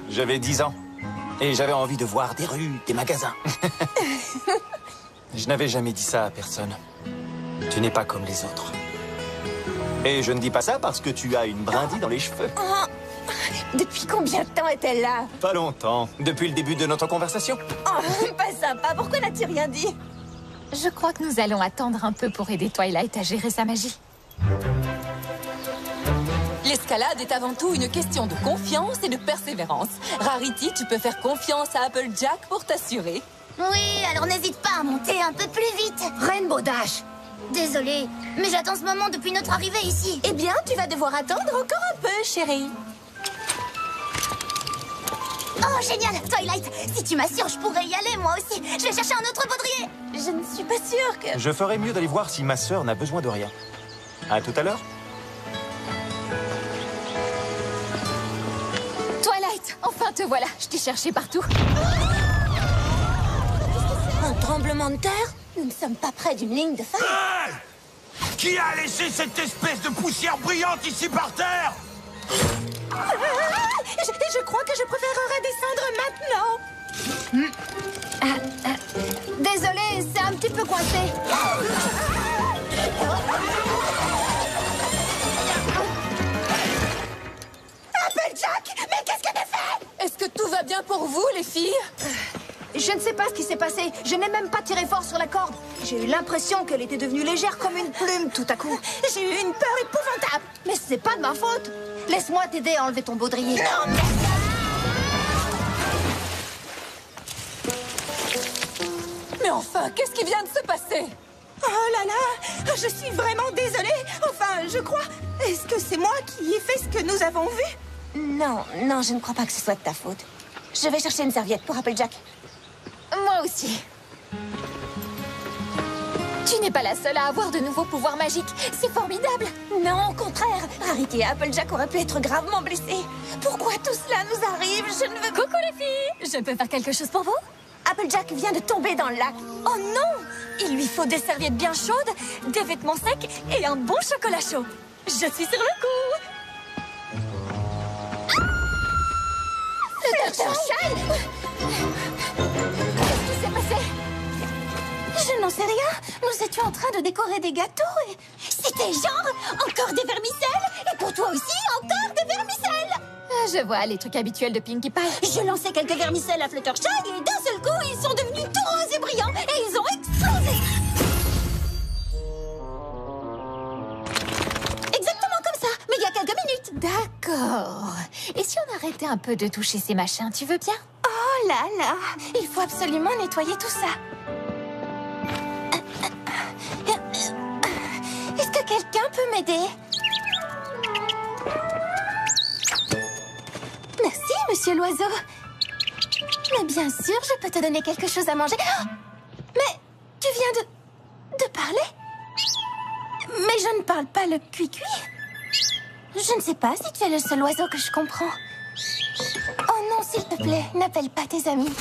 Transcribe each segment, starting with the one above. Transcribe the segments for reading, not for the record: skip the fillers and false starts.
J'avais 10 ans. Et j'avais envie de voir des rues, des magasins. Je n'avais jamais dit ça à personne. Tu n'es pas comme les autres. Et je ne dis pas ça parce que tu as une brindille dans les cheveux. Oh. Depuis combien de temps est-elle là? Pas longtemps. Depuis le début de notre conversation. Oh, pas sympa. Pourquoi n'as-tu rien dit? Je crois que nous allons attendre un peu pour aider Twilight à gérer sa magie. L'escalade est avant tout une question de confiance et de persévérance. Rarity, tu peux faire confiance à Applejack pour t'assurer. Oui, alors n'hésite pas à monter un peu plus vite. Rainbow Dash. Désolée, mais j'attends ce moment depuis notre arrivée ici. Eh bien, tu vas devoir attendre encore un peu, chérie. Oh, génial, Twilight. Si tu m'assures, je pourrais y aller, moi aussi. Je vais chercher un autre baudrier. Je ne suis pas sûre que... Je ferais mieux d'aller voir si ma sœur n'a besoin de rien. À tout à l'heure. Twilight, enfin te voilà. Je t'ai cherché partout. Un tremblement de terre? Nous ne sommes pas près d'une ligne de feu. Hey! Qui a laissé cette espèce de poussière brillante ici par terre? Je crois que je préférerais descendre maintenant. Désolée, c'est un petit peu coincé. Applejack, mais qu'est-ce que tu fais? Est-ce que tout va bien pour vous, les filles? Je ne sais pas ce qui s'est passé. Je n'ai même pas tiré fort sur la corde. J'ai eu l'impression qu'elle était devenue légère comme une plume tout à coup. J'ai eu une peur épouvantable. Mais c'est pas de ma faute. Laisse-moi t'aider à enlever ton baudrier. Non, mais... Mais enfin, qu'est-ce qui vient de se passer? Oh là là, je suis vraiment désolée. Enfin, je crois. Est-ce que c'est moi qui ai fait ce que nous avons vu? Non, non, je ne crois pas que ce soit de ta faute. Je vais chercher une serviette pour Applejack. Moi aussi. Tu n'es pas la seule à avoir de nouveaux pouvoirs magiques. C'est formidable. Non, au contraire. Rarity et Applejack auraient pu être gravement blessés. Pourquoi tout cela nous arrive? Je ne veux... Coucou les filles. Je peux faire quelque chose pour vous? Applejack vient de tomber dans le lac. Oh non! Il lui faut des serviettes bien chaudes, des vêtements secs et un bon chocolat chaud. Je suis sur le coup! Fluttershy! Qu'est-ce qui s'est passé? Je n'en sais rien. Nous étions en train de décorer des gâteaux et... C'était genre encore des vermicelles. Et pour toi aussi, encore des vermicelles. Je vois les trucs habituels de Pinkie Pie. Je lançais quelques vermicelles à Fluttershy et d'un seul coup, ils sont devenus tout roses et brillants et ils ont explosé. Exactement comme ça, mais il y a quelques minutes. D'accord. Et si on arrêtait un peu de toucher ces machins, tu veux bien? Oh là là, il faut absolument nettoyer tout ça. Est-ce que quelqu'un peut m'aider? Merci, monsieur l'oiseau. Mais bien sûr, je peux te donner quelque chose à manger. Oh! Mais tu viens de parler? Mais je ne parle pas le cuicui. Je ne sais pas si tu es le seul oiseau que je comprends. Oh non, s'il te plaît, n'appelle pas tes amis.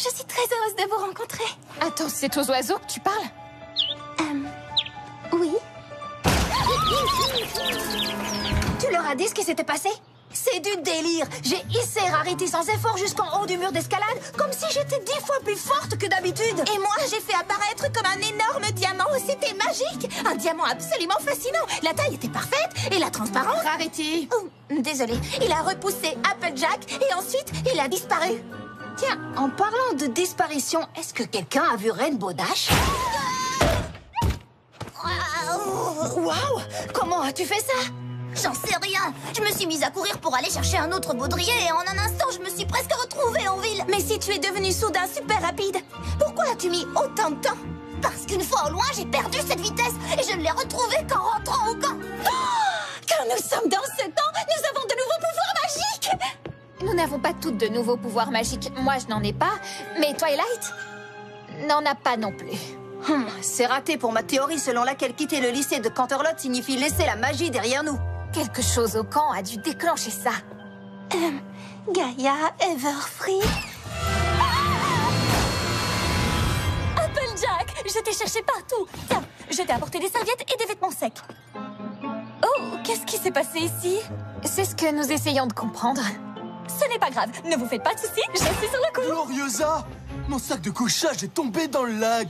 Je suis très heureuse de vous rencontrer. Attends, c'est aux oiseaux que tu parles? Oui. Tu leur as dit ce qui s'était passé? C'est du délire. J'ai hissé Rarity sans effort jusqu'en haut du mur d'escalade, comme si j'étais 10 fois plus forte que d'habitude. Et moi, j'ai fait apparaître comme un énorme diamant. C'était magique. Un diamant absolument fascinant. La taille était parfaite et la transparence... Rarity. Oh, désolé. Il a repoussé Applejack et ensuite, il a disparu. Tiens, en parlant de disparition, est-ce que quelqu'un a vu Rainbow Dash? Waouh! Comment as-tu fait ça? J'en sais rien. Je me suis mise à courir pour aller chercher un autre baudrier et en un instant, je me suis presque retrouvée en ville. Mais si tu es devenue soudain super rapide, pourquoi as-tu mis autant de temps? Parce qu'une fois au loin, j'ai perdu cette vitesse et je ne l'ai retrouvée qu'en rentrant au camp. Quand nous sommes dans ce temps, nous avons de nouveaux pouvoirs magiques! Nous n'avons pas toutes de nouveaux pouvoirs magiques. Moi, je n'en ai pas. Mais Twilight n'en a pas non plus. C'est raté pour ma théorie selon laquelle quitter le lycée de Canterlot signifie laisser la magie derrière nous. Quelque chose au camp a dû déclencher ça. Gaia Everfree. Applejack, je t'ai cherché partout. Tiens, je t'ai apporté des serviettes et des vêtements secs. Oh, Qu'est-ce qui s'est passé ici? C'est ce que nous essayons de comprendre. Ce n'est pas grave, ne vous faites pas de soucis, je suis sur le coup. Gloriosa! Mon sac de couchage est tombé dans le lac.